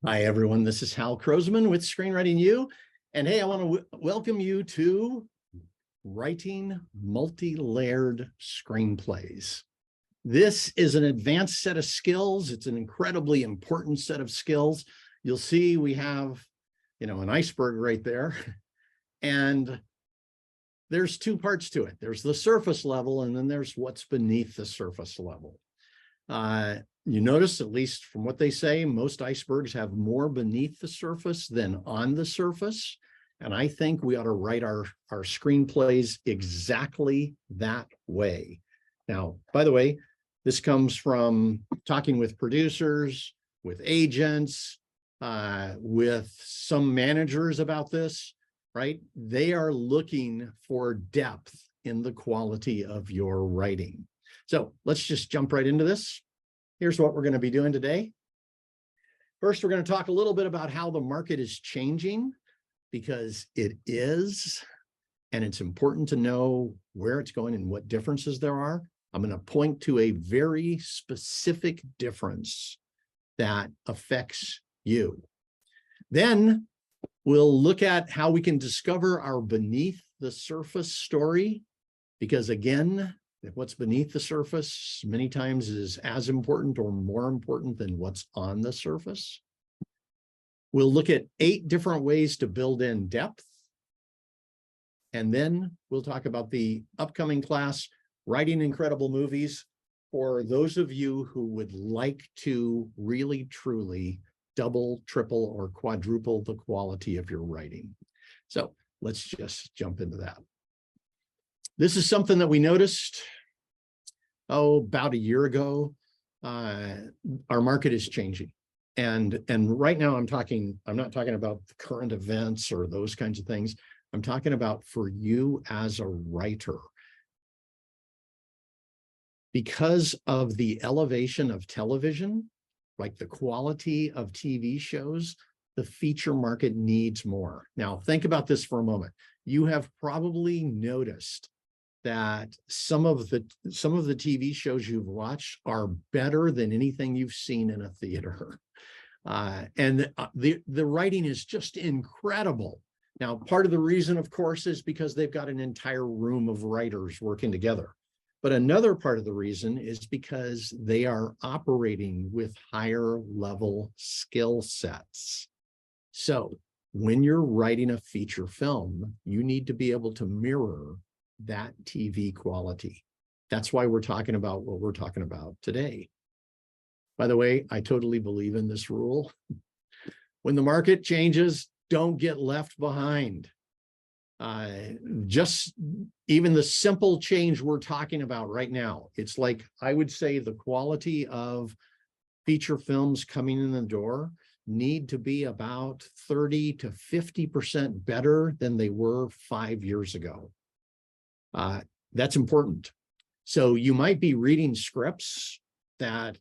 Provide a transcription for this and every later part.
Hi, everyone. This is Hal Krosman with Screenwriting U. And hey, I want to welcome you to Writing Multi-Layered Screenplays. This is an advanced set of skills. It's an incredibly important set of skills. You'll see we have, an iceberg right there. And there's two parts to it. There's the surface level, and then there's what's beneath the surface level. You notice, at least from what they say, most icebergs have more beneath the surface than on the surface. And I think we ought to write our screenplays exactly that way. Now, by the way, this comes from talking with producers, with agents, with some managers about this, right? They are looking for depth in the quality of your writing. So let's just jump right into this. Here's what we're going to be doing today. First, we're going to talk a little bit about how the market is changing, because it is, and it's important to know where it's going and what differences there are. I'm going to point to a very specific difference that affects you. Then we'll look at how we can discover our beneath the surface story, because again, what's beneath the surface many times is as important or more important than what's on the surface. We'll look at 8 different ways to build in depth. And then we'll talk about the upcoming class, Writing Incredible Movies, for those of you who would like to really, truly double, triple, or quadruple the quality of your writing. So let's just jump into that. This is something that we noticed, about a year ago. Our market is changing. And right now I'm not talking about the current events or those kinds of things. I'm talking about for you as a writer. Because of the elevation of television, like the quality of TV shows, the feature market needs more. Now, think about this for a moment. You have probably noticed that some of the TV shows you've watched are better than anything you've seen in a theater. And the writing is just incredible. Now, part of the reason, of course, is because they've got an entire room of writers working together. But another part of the reason is because they are operating with higher level skill sets. So when you're writing a feature film, you need to be able to mirror that TV quality. That's why we're talking about what we're talking about today. By the way, I totally believe in this rule. When the market changes, don't get left behind. Just even the simple change we're talking about right now, it's like, I would say the quality of feature films coming in the door need to be about 30 to 50% better than they were 5 years ago. That's important. So you might be reading scripts that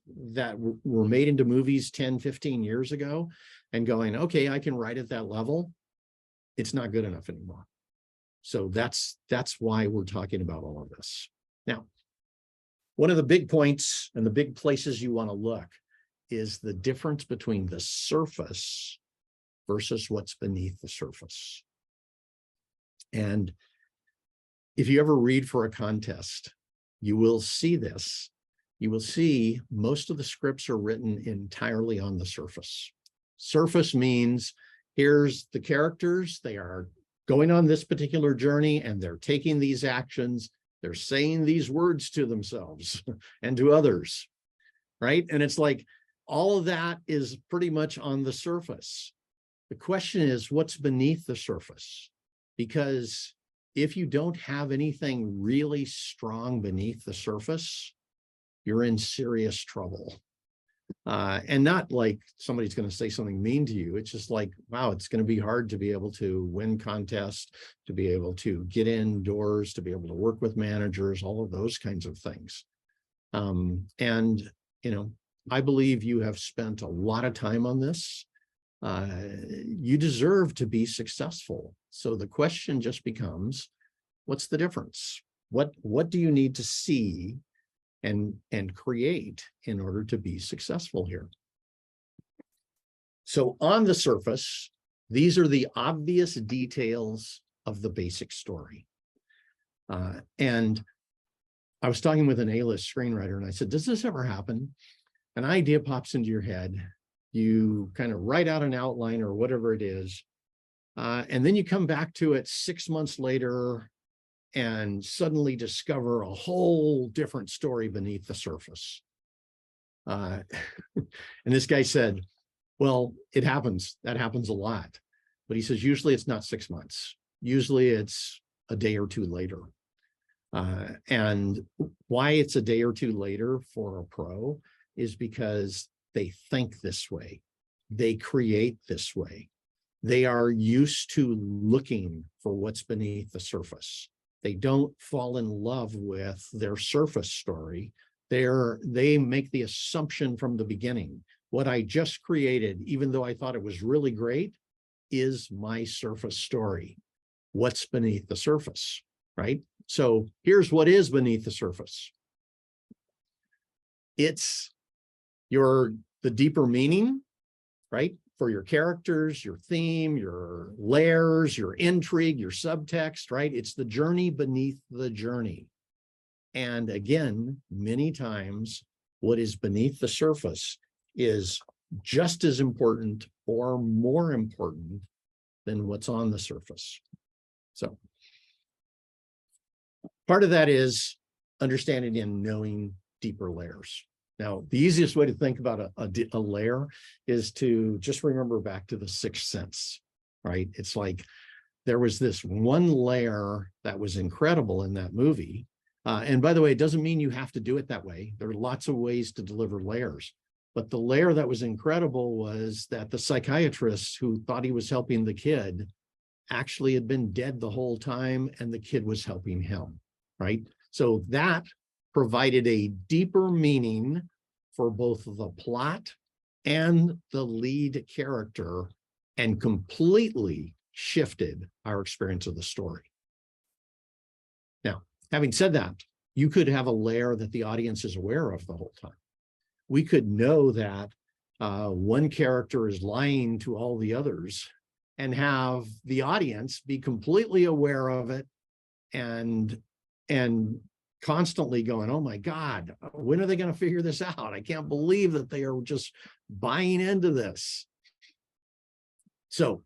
were made into movies 10, 15 years ago and going, okay, I can write at that level. It's not good enough anymore. So that's why we're talking about all of this. Now, one of the big points and the big places you want to look is the difference between the surface versus what's beneath the surface. And if you ever read for a contest, you will see this. You will see most of the scripts are written entirely on the surface. Surface means here's the characters. They are going on this particular journey and they're taking these actions. They're saying these words to themselves and to others, right? And it's like all of that is pretty much on the surface. The question is, what's beneath the surface? Because if you don't have anything really strong beneath the surface, you're in serious trouble. And not like somebody's going to say something mean to you. It's just like, wow, it's going to be hard to be able to win contests, to be able to get indoors, to be able to work with managers, all of those kinds of things. I believe you have spent a lot of time on this. You deserve to be successful. So the question just becomes, what's the difference? What do you need to see and create in order to be successful here? So on the surface, these are the obvious details of the basic story. And I was talking with an A-list screenwriter, and I said, does this ever happen? An idea pops into your head. You kind of write out an outline or whatever it is, and then you come back to it 6 months later and suddenly discover a whole different story beneath the surface. And this guy said, well, it happens. That happens a lot. But he says, usually it's not 6 months. Usually it's a day or two later. And why it's a day or two later for a pro is because they think this way. They create this way. They are used to looking for what's beneath the surface. They don't fall in love with their surface story. They make the assumption from the beginning. What I just created, even though I thought it was really great, is my surface story. What's beneath the surface, right? So here's what is beneath the surface. It's the deeper meaning, right? For your characters, your theme, your layers, your intrigue, your subtext, right? It's the journey beneath the journey. And again, many times what is beneath the surface is just as important or more important than what's on the surface. So part of that is understanding and knowing deeper layers. Now, the easiest way to think about a layer is to just remember back to The Sixth Sense, right? It's like there was this one layer that was incredible in that movie. And by the way, it doesn't mean you have to do it that way. There are lots of ways to deliver layers. But the layer that was incredible was that the psychiatrist who thought he was helping the kid actually had been dead the whole time, and the kid was helping him, right? So that provided a deeper meaning for both the plot and the lead character and completely shifted our experience of the story. Now, having said that, you could have a layer that the audience is aware of the whole time. We could know that one character is lying to all the others and have the audience be completely aware of it and constantly going, oh my God, when are they going to figure this out? I can't believe that they are just buying into this. So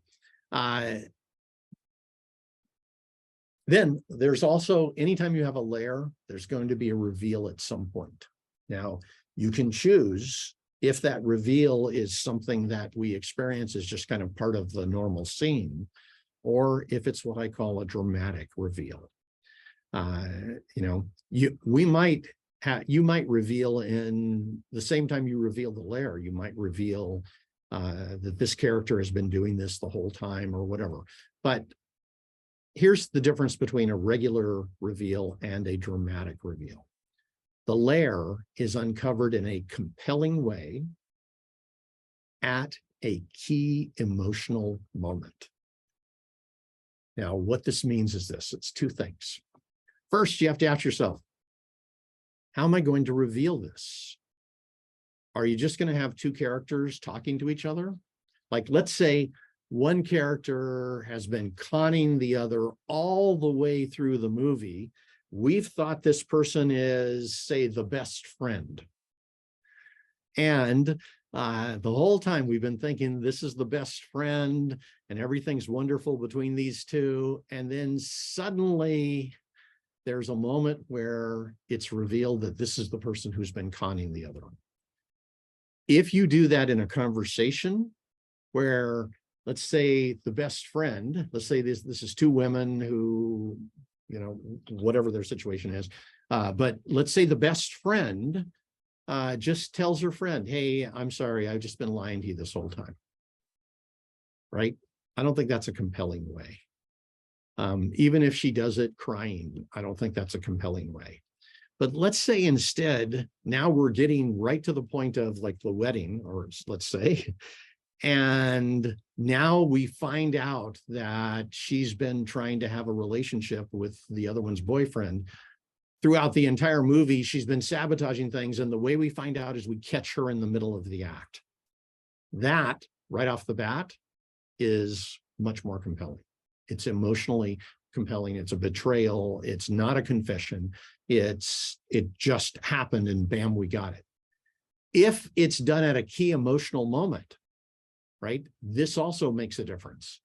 then there's also, anytime you have a layer, there's going to be a reveal at some point. Now, you can choose if that reveal is something that we experience as just kind of part of the normal scene, or if it's what I call a dramatic reveal. You might reveal in the same time you reveal the layer, you might reveal that this character has been doing this the whole time or whatever. But here's the difference between a regular reveal and a dramatic reveal. The layer is uncovered in a compelling way at a key emotional moment. Now, what this means is this: it's two things. First, you have to ask yourself, how am I going to reveal this? Are you just going to have two characters talking to each other? Like, let's say one character has been conning the other all the way through the movie. We've thought this person is, say, the best friend. And the whole time we've been thinking this is the best friend and everything's wonderful between these two. And then suddenly there's a moment where it's revealed that this is the person who's been conning the other. If you do that in a conversation where, let's say the best friend, let's say this is two women who, whatever their situation is, but let's say the best friend just tells her friend, hey, I'm sorry, I've just been lying to you this whole time, right? I don't think that's a compelling way. Even if she does it crying, I don't think that's a compelling way. But let's say instead, now we're getting right to the point of like the wedding, or let's say, and now we find out that she's been trying to have a relationship with the other one's boyfriend. Throughout the entire movie, she's been sabotaging things. And the way we find out is we catch her in the middle of the act. That right off the bat is much more compelling. It's emotionally compelling. It's a betrayal. It's not a confession. It just happened and bam, we got it. If it's done at a key emotional moment, right, this also makes a difference.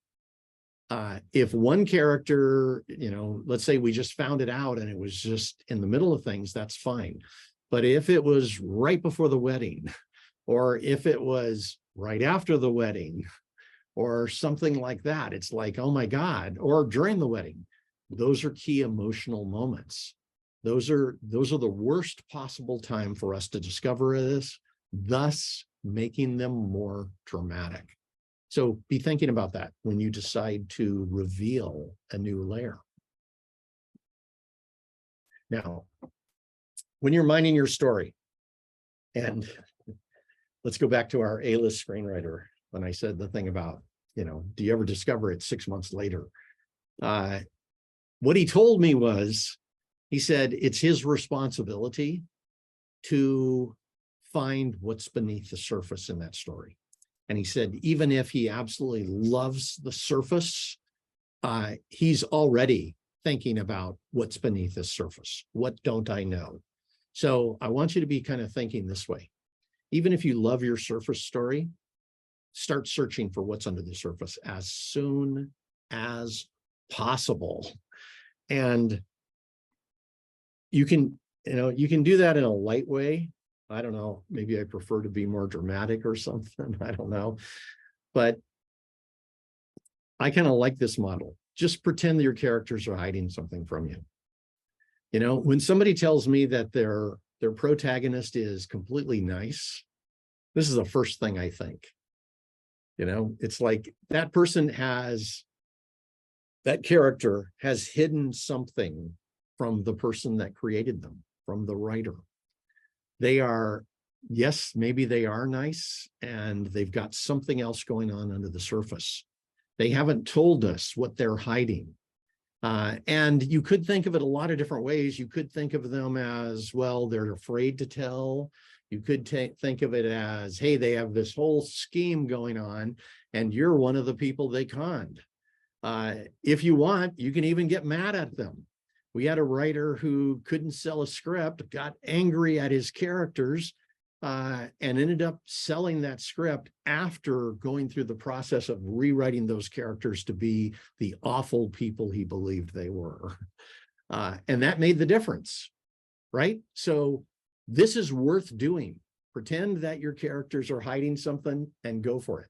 If one character, let's say we just found it out and it was just in the middle of things, that's fine. But if it was right before the wedding, or if it was right after the wedding, or something like that, it's like, oh my God, or during the wedding, those are key emotional moments. Those are the worst possible time for us to discover this, thus making them more dramatic. So be thinking about that when you decide to reveal a new layer. Now, when you're minding your story, and let's go back to our A-list screenwriter, when I said the thing about, do you ever discover it 6 months later? What he told me was, he said, it's his responsibility to find what's beneath the surface in that story. And he said, even if he absolutely loves the surface, he's already thinking about what's beneath the surface. What don't I know? So I want you to be kind of thinking this way. Even if you love your surface story, start searching for what's under the surface as soon as possible. And you can do that in a light way. I don't know, maybe I prefer to be more dramatic or something. I don't know. But I kind of like this model. Just pretend that your characters are hiding something from you. When somebody tells me that their protagonist is completely nice, this is the first thing I think. It's like that character has hidden something from the person that created them, from the writer. Yes, maybe they are nice, and they've got something else going on under the surface. They haven't told us what they're hiding. And you could think of it a lot of different ways. You could think of them as, well, they're afraid to tell. You could think of it as, hey, they have this whole scheme going on, and you're one of the people they conned. If you want, you can even get mad at them. We had a writer who couldn't sell a script, got angry at his characters, and ended up selling that script after going through the process of rewriting those characters to be the awful people he believed they were. And that made the difference, right? So this is worth doing. Pretend that your characters are hiding something and go for it.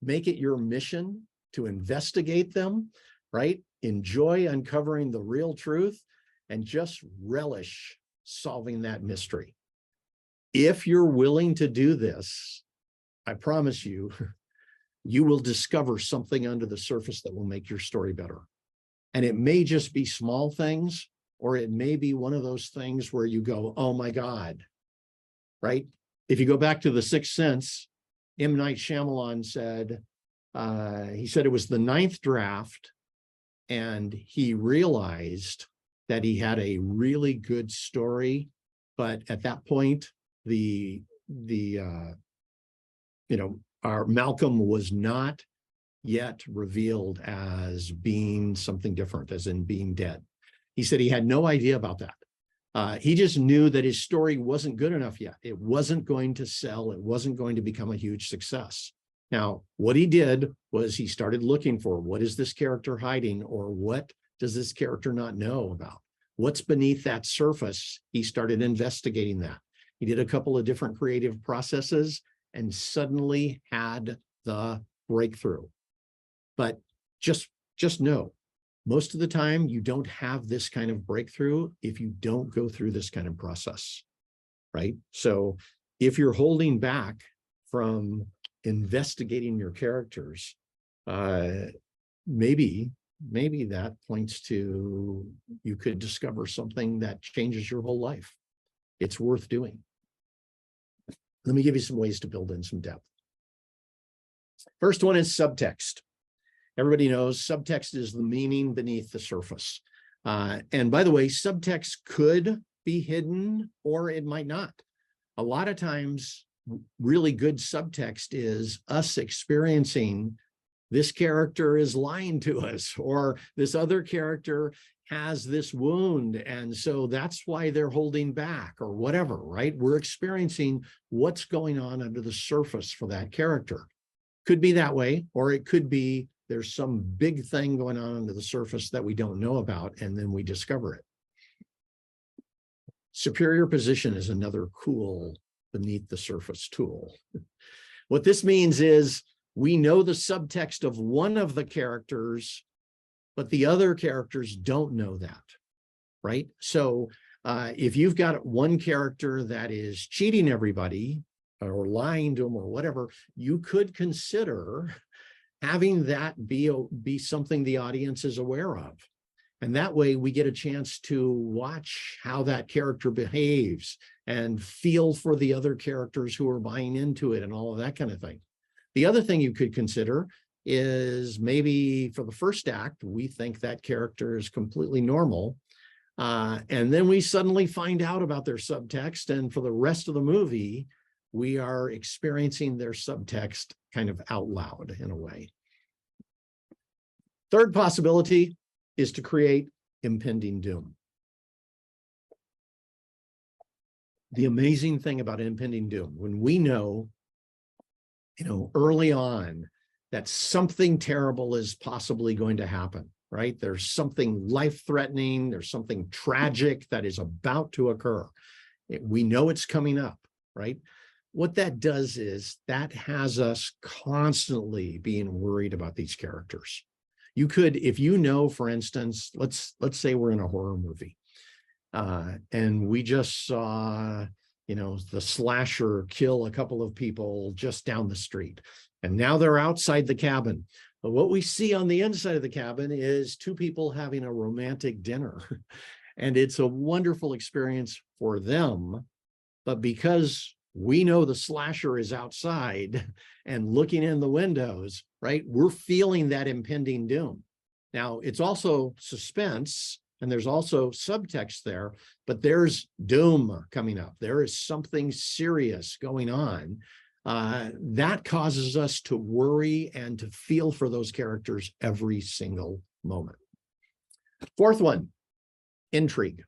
Make it your mission to investigate them, right? Enjoy uncovering the real truth and just relish solving that mystery. If you're willing to do this, I promise you, you will discover something under the surface that will make your story better. And it may just be small things, or it may be one of those things where you go, oh my God, right? If you go back to The Sixth Sense, M. Night Shyamalan said, he said it was the 9th draft, and he realized that he had a really good story, but at that point, our Malcolm was not yet revealed as being something different, as in being dead. He said he had no idea about that. He just knew that his story wasn't good enough yet. It wasn't going to sell. It wasn't going to become a huge success. Now, what he did was he started looking for, what is this character hiding, or what does this character not know about? What's beneath that surface? He started investigating that. He did a couple of different creative processes and suddenly had the breakthrough. But just know, most of the time you don't have this kind of breakthrough if you don't go through this kind of process, right? So if you're holding back from investigating your characters, maybe that points to you could discover something that changes your whole life. It's worth doing. Let me give you some ways to build in some depth. First one is subtext. Everybody knows subtext is the meaning beneath the surface. And by the way, subtext could be hidden or it might not. A lot of times really good subtext is us experiencing this character is lying to us, or this other character has this wound, and so that's why they're holding back, or whatever, right? We're experiencing what's going on under the surface for that character. Could be that way, or it could be there's some big thing going on under the surface that we don't know about, and then we discover it. Superior position is another cool beneath the surface tool. What this means is we know the subtext of one of the characters, but the other characters don't know that, right? So if you've got one character that is cheating everybody or lying to them or whatever, you could consider having that be something the audience is aware of. And that way we get a chance to watch how that character behaves and feel for the other characters who are buying into it and all of that kind of thing. The other thing you could consider is maybe for the first act, we think that character is completely normal. And then we suddenly find out about their subtext. And for the rest of the movie, we are experiencing their subtext kind of out loud in a way. Third possibility is to create impending doom. The amazing thing about impending doom, when we know, early on that something terrible is possibly going to happen, right? There's something life-threatening, there's something tragic that is about to occur. We know it's coming up, right? What that does is that has us constantly being worried about these characters. You could, if you know, for instance, let's say we're in a horror movie and we just saw, the slasher kill a couple of people just down the street, and now they're outside the cabin. But what we see on the inside of the cabin is two people having a romantic dinner, and it's a wonderful experience for them. But because we know the slasher is outside and looking in the windows, right? We're feeling that impending doom. Now, it's also suspense, and there's also subtext there, but there's doom coming up. There is something serious going on. That causes us to worry and to feel for those characters every single moment. Fourth one, intrigue.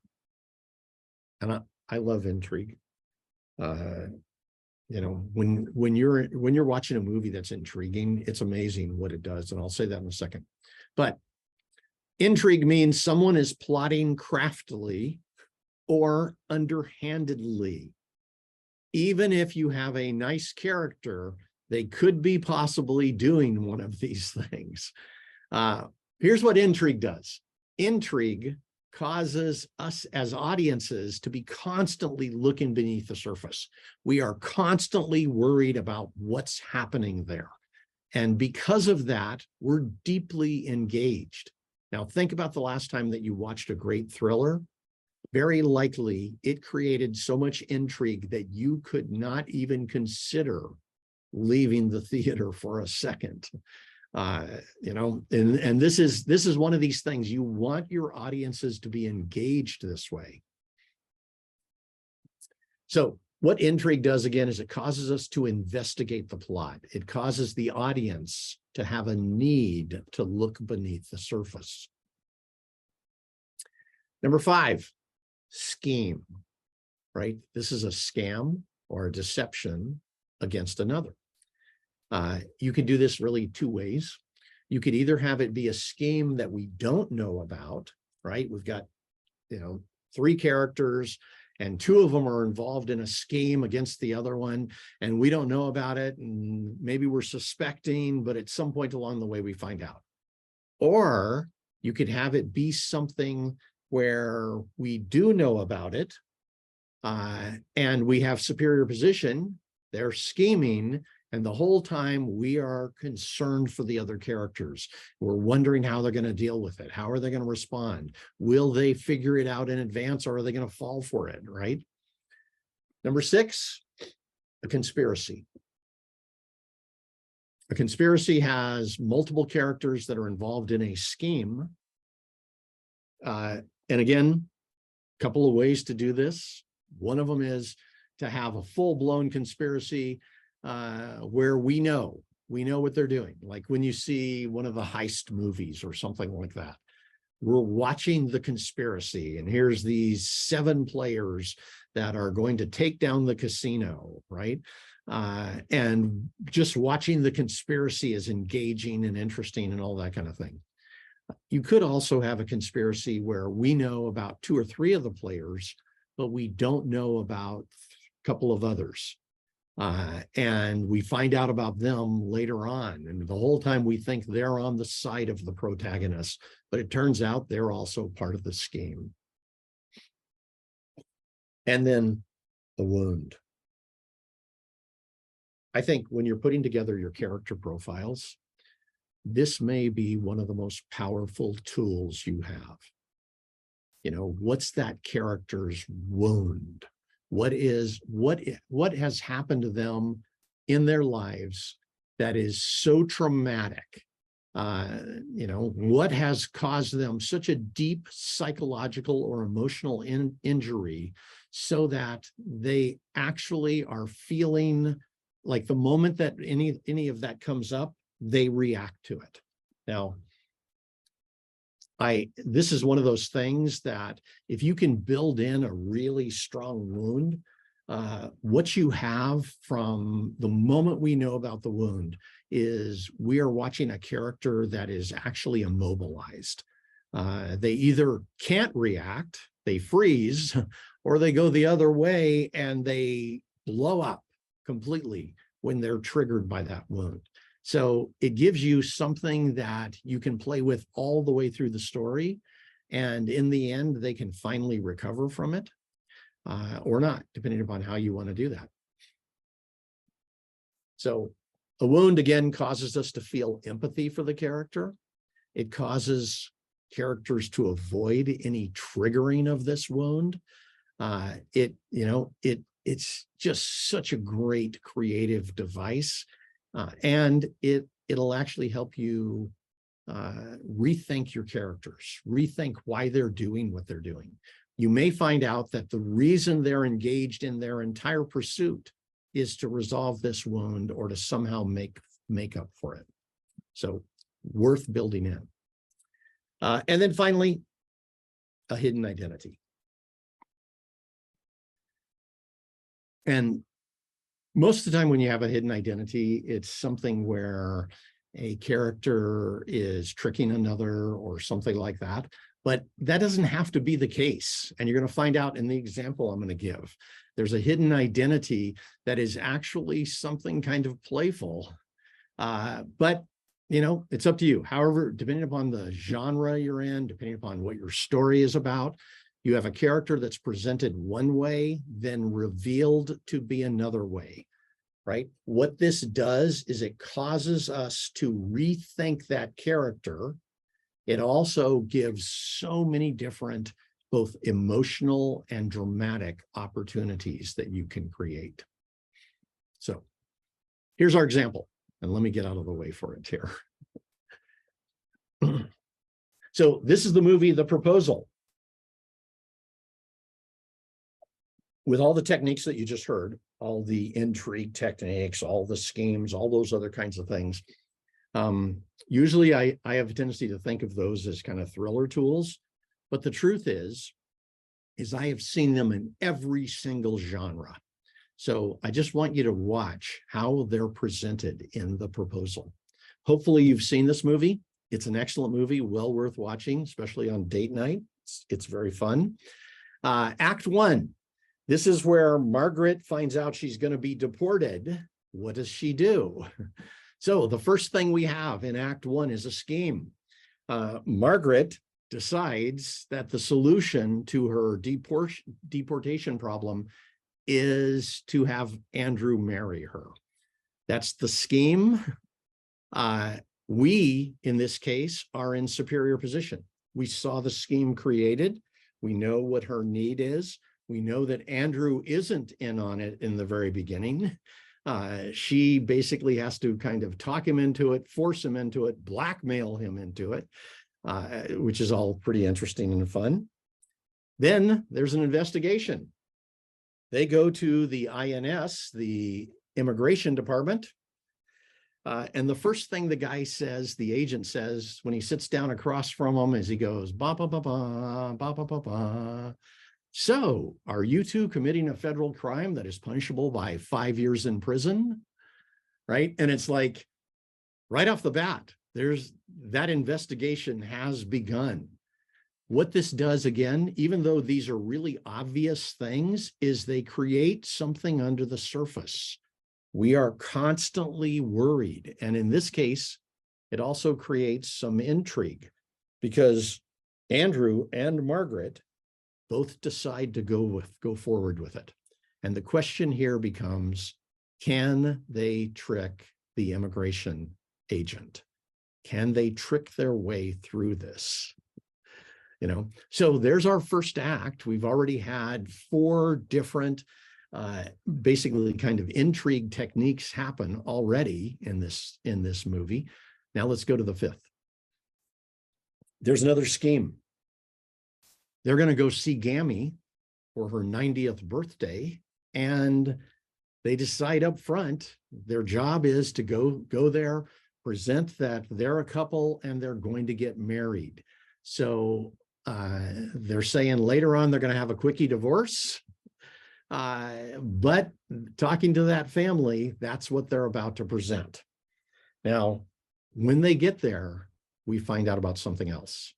And I love intrigue. When you're watching a movie that's intriguing, it's amazing what it does. And I'll say that in a second. But intrigue means someone is plotting craftily or underhandedly. Even if you have a nice character, they could be possibly doing one of these things. Here's what intrigue does. Intrigue causes us as audiences to be constantly looking beneath the surface. We are constantly worried about what's happening there. And because of that, we're deeply engaged. Now, think about the last time that you watched a great thriller. Very likely it created so much intrigue that you could not even consider leaving the theater for a second. And this is one of these things. You want your audiences to be engaged this way. So what intrigue does, again, is it causes us to investigate the plot. It causes the audience to have a need to look beneath the surface. Number 5, scheme, right? This is a scam or a deception against another. You can do this really 2 ways. You could either have it be a scheme that we don't know about, right? We've got, 3 characters and 2 of them are involved in a scheme against the other one, and we don't know about it, and maybe we're suspecting, but at some point along the way we find out. Or you could have it be something where we do know about it, and we have superior position, they're scheming, and the whole time we are concerned for the other characters. We're wondering how they're going to deal with it. How are they going to respond? Will they figure it out in advance, or are they going to fall for it, right? Number 6, a conspiracy. A conspiracy has multiple characters that are involved in a scheme. And again, a couple of ways to do this. One of them is to have a full-blown conspiracy where we know what they're doing. Like when you see one of the heist movies or something like that, we're watching the conspiracy, and here's these 7 players that are going to take down the casino, right? And just watching the conspiracy is engaging and interesting and all that kind of thing. You could also have a conspiracy where we know about 2 or 3 of the players, but we don't know about a couple of others. And we find out about them later on. And the whole time we think they're on the side of the protagonist, but it turns out they're also part of the scheme. And then the wound. I think when you're putting together your character profiles, this may be one of the most powerful tools you have. You know, what's that character's wound? What has happened to them in their lives that is so traumatic? You know, what has caused them such a deep psychological or emotional injury so that they actually are feeling like the moment that any of that comes up, they react to it. Now, this is one of those things that if you can build in a really strong wound, what you have from the moment we know about the wound is we are watching a character that is actually immobilized. They either can't react, they freeze, or they go the other way and they blow up completely when they're triggered by that wound. So it gives you something that you can play with all the way through the story. And in the end, they can finally recover from it or not, depending upon how you want to do that. So a wound, again, causes us to feel empathy for the character. It causes characters to avoid any triggering of this wound. It's just such a great creative device. And it'll actually help you rethink your characters, rethink why they're doing what they're doing. You may find out that the reason they're engaged in their entire pursuit is to resolve this wound or to somehow make up for it. So worth building in. And then finally, a hidden identity. And most of the time when you have a hidden identity, it's something where a character is tricking another or something like that. But that doesn't have to be the case. And you're going to find out in the example I'm going to give. There's a hidden identity that is actually something kind of playful. But, you know, it's up to you. However, depending upon the genre you're in, depending upon what your story is about, you have a character that's presented one way, then revealed to be another way, right? What this does is it causes us to rethink that character. It also gives so many different, both emotional and dramatic opportunities that you can create. So here's our example, and let me get out of the way for it here. So this is the movie, The Proposal. With all the techniques that you just heard, all the intrigue techniques, all the schemes, all those other kinds of things, usually I have a tendency to think of those as kind of thriller tools, but the truth is I have seen them in every single genre. So I just want you to watch how they're presented in The Proposal. Hopefully you've seen this movie. It's an excellent movie, well worth watching, especially on date night. It's very fun. Act 1. This is where Margaret finds out she's going to be deported. What does she do? So the first thing we have in Act 1 is a scheme. Margaret decides that the solution to her deportation problem is to have Andrew marry her. That's the scheme. We, in this case, are in superior position. We saw the scheme created. We know what her need is. We know that Andrew isn't in on it in the very beginning. She basically has to kind of talk him into it, force him into it, blackmail him into it, which is all pretty interesting and fun. Then there's an investigation. They go to the INS, the immigration department. And the first thing the guy says, the agent says, when he sits down across from him, is he goes, ba, ba, ba, ba, ba, ba, ba, ba. So, are you two committing a federal crime that is punishable by 5 years in prison? Right? And it's like, right off the bat, that investigation has begun. What this does, again, even though these are really obvious things, is they create something under the surface. We are constantly worried. And in this case, it also creates some intrigue because Andrew and Margaret both decide to go forward with it. And the question here becomes, can they trick the immigration agent? Can they trick their way through this? So there's our first act. We've already had 4 different basically kind of intrigue techniques happen already in this movie. Now let's go to the 5th. There's another scheme. They're going to go see Gammy for her 90th birthday, and they decide up front their job is to go there, present that they're a couple and they're going to get married. So they're saying later on they're going to have a quickie divorce. But talking to that family, that's what they're about to present. Now, when they get there, we find out about something else.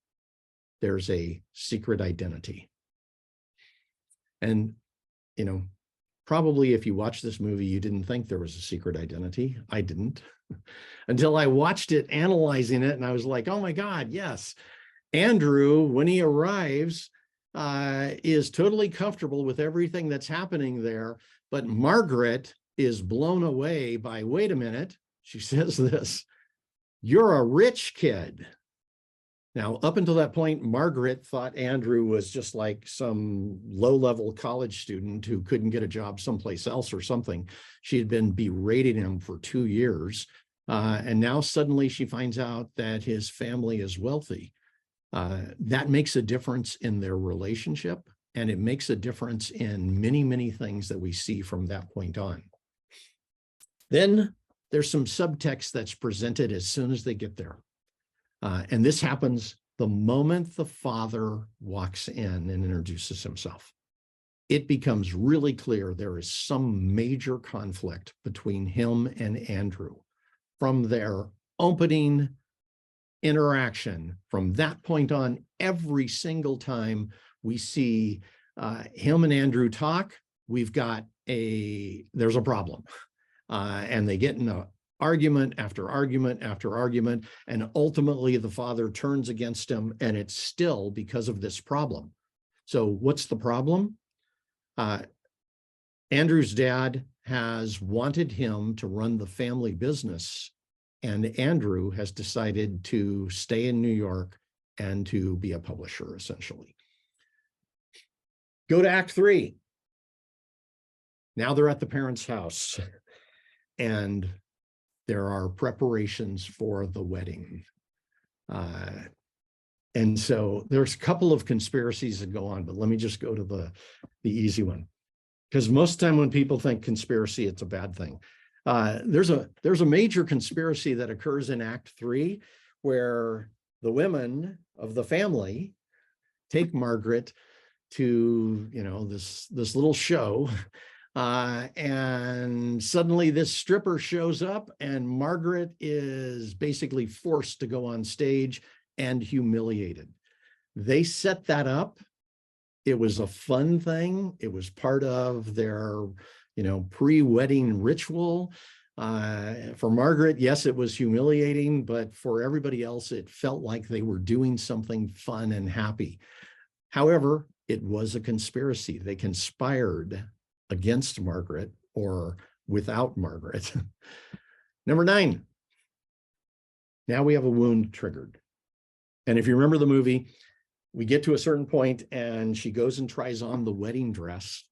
There's a secret identity. And, probably if you watch this movie, you didn't think there was a secret identity. I didn't until I watched it, analyzing it, and I was like, oh my God, yes. Andrew, when he arrives, is totally comfortable with everything that's happening there. But Margaret is blown away by, wait a minute, she says this, you're a rich kid. Now, up until that point, Margaret thought Andrew was just like some low-level college student who couldn't get a job someplace else or something. She had been berating him for 2 years. And now suddenly she finds out that his family is wealthy. That makes a difference in their relationship, and it makes a difference in many, many things that we see from that point on. Then there's some subtext that's presented as soon as they get there. And this happens the moment the father walks in and introduces himself. It becomes really clear there is some major conflict between him and Andrew. From their opening interaction, from that point on, every single time we see him and Andrew talk, there's a problem. And they get in an argument after argument after argument, and ultimately the father turns against him, and it's still because of this problem. So what's the problem? Andrew's dad has wanted him to run the family business, and Andrew has decided to stay in New York and to be a publisher, essentially. Go to Act 3. Now they're at the parents' house, and there are preparations for the wedding. And so there's a couple of conspiracies that go on, but let me just go to the easy one. Because most of the time when people think conspiracy, it's a bad thing. There's a major conspiracy that occurs in Act 3, where the women of the family take Margaret to, this little show. And suddenly this stripper shows up, and Margaret is basically forced to go on stage and humiliated. They set that up. It was a fun thing. It was part of their, pre-wedding ritual. For Margaret, yes, it was humiliating, but for everybody else, it felt like they were doing something fun and happy. However, it was a conspiracy. They conspired against Margaret or without Margaret. Number 9. Now we have a wound triggered. And if you remember the movie, we get to a certain point and she goes and tries on the wedding dress.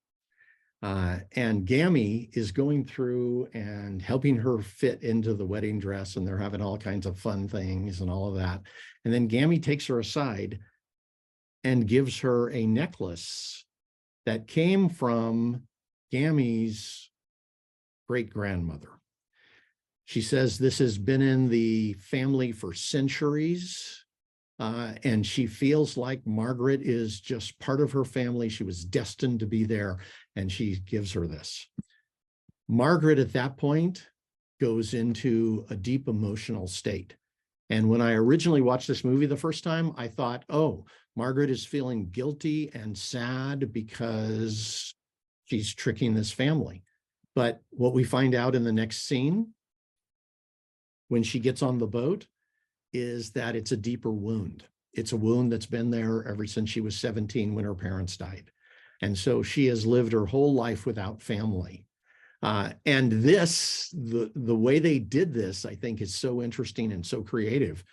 And Gammy is going through and helping her fit into the wedding dress, and they're having all kinds of fun things and all of that. And then Gammy takes her aside and gives her a necklace that came from Gammy's great-grandmother. She says this has been in the family for centuries, and she feels like Margaret is just part of her family. She was destined to be there, and she gives her this. Margaret at that point goes into a deep emotional state. And when I originally watched this movie the first time, I thought, oh, Margaret is feeling guilty and sad because she's tricking this family. But what we find out in the next scene, when she gets on the boat, is that it's a deeper wound. It's a wound that's been there ever since she was 17 when her parents died. And so she has lived her whole life without family. And this, the way they did this, I think is so interesting and so creative.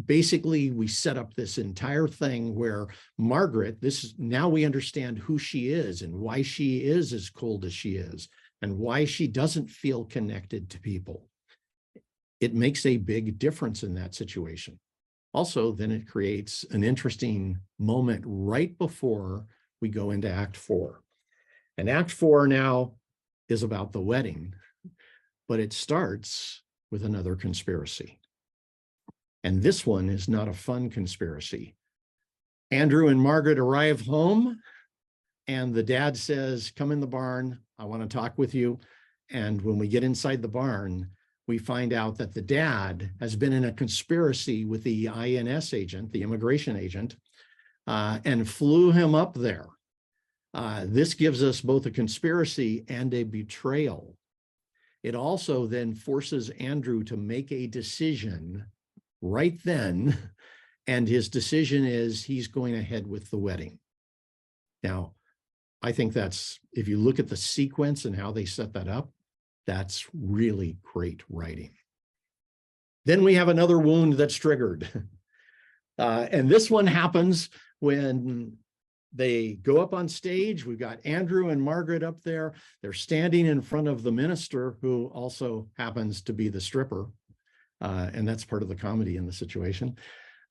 Basically, we set up this entire thing where Margaret, now we understand who she is and why she is as cold as she is and why she doesn't feel connected to people. It makes a big difference in that situation. Also, then it creates an interesting moment right before we go into Act 4. And Act 4 now is about the wedding, but it starts with another conspiracy. And this one is not a fun conspiracy. Andrew and Margaret arrive home, and the dad says, come in the barn, I want to talk with you. And when we get inside the barn, we find out that the dad has been in a conspiracy with the INS agent, the immigration agent, and flew him up there. This gives us both a conspiracy and a betrayal. It also then forces Andrew to make a decision right then, and his decision is he's going ahead with the wedding. Now, I think that's, if you look at the sequence and how they set that up, that's really great writing. Then we have another wound that's triggered. And this one happens when they go up on stage. We've got Andrew and Margaret up there. They're standing in front of the minister, who also happens to be the stripper. And that's part of the comedy in the situation.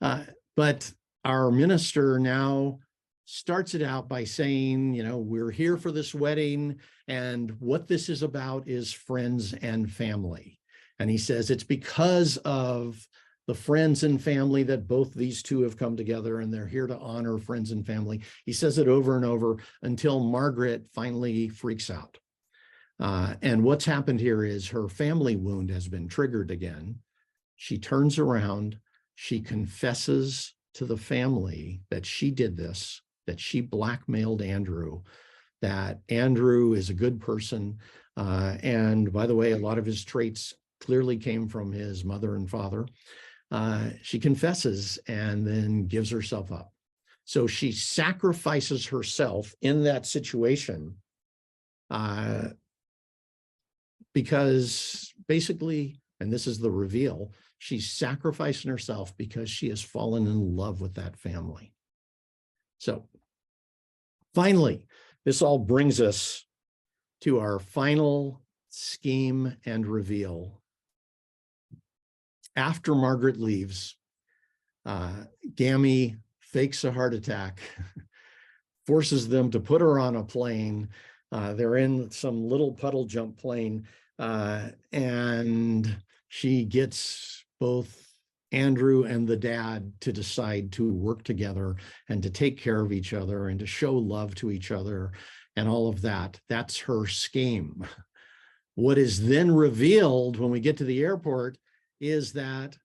But our minister now starts it out by saying, you know, we're here for this wedding, and what this is about is friends and family. And he says it's because of the friends and family that both these two have come together, and they're here to honor friends and family. He says it over and over until Margaret finally freaks out. And what's happened here is her family wound has been triggered again. She turns around, she confesses to the family that she did this, that she blackmailed Andrew, that Andrew is a good person. And by the way, a lot of his traits clearly came from his mother and father. She confesses and then gives herself up. So she sacrifices herself in that situation because basically, and this is the reveal, she's sacrificing herself because she has fallen in love with that family. So finally, this all brings us to our final scheme and reveal. After Margaret leaves, Gammy fakes a heart attack, forces them to put her on a plane. They're in some little puddle jump plane, and she gets both Andrew and the dad to decide to work together and to take care of each other and to show love to each other and all of that. That's her scheme. What is then revealed when we get to the airport is that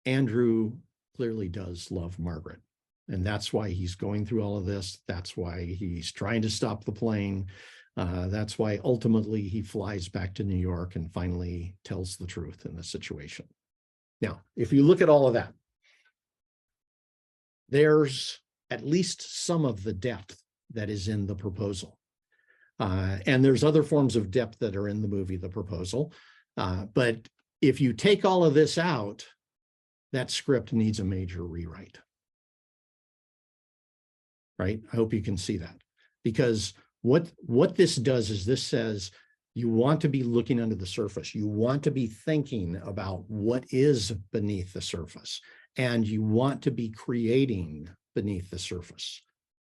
Andrew clearly does love Margaret. And that's why he's going through all of this. That's why he's trying to stop the plane. That's why ultimately he flies back to New York and finally tells the truth in the situation. Now, if you look at all of that, there's at least some of the depth that is in the proposal. And there's other forms of depth that are in the movie, The Proposal. But if you take all of this out, that script needs a major rewrite. Right? I hope you can see that. Because what this does is this says, you want to be looking under the surface. You want to be thinking about what is beneath the surface. And you want to be creating beneath the surface.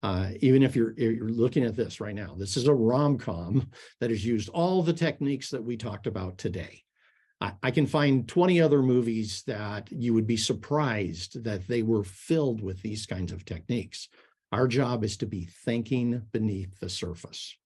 Even if you're looking at this right now, this is a rom-com that has used all the techniques that we talked about today. I can find 20 other movies that you would be surprised that they were filled with these kinds of techniques. Our job is to be thinking beneath the surface.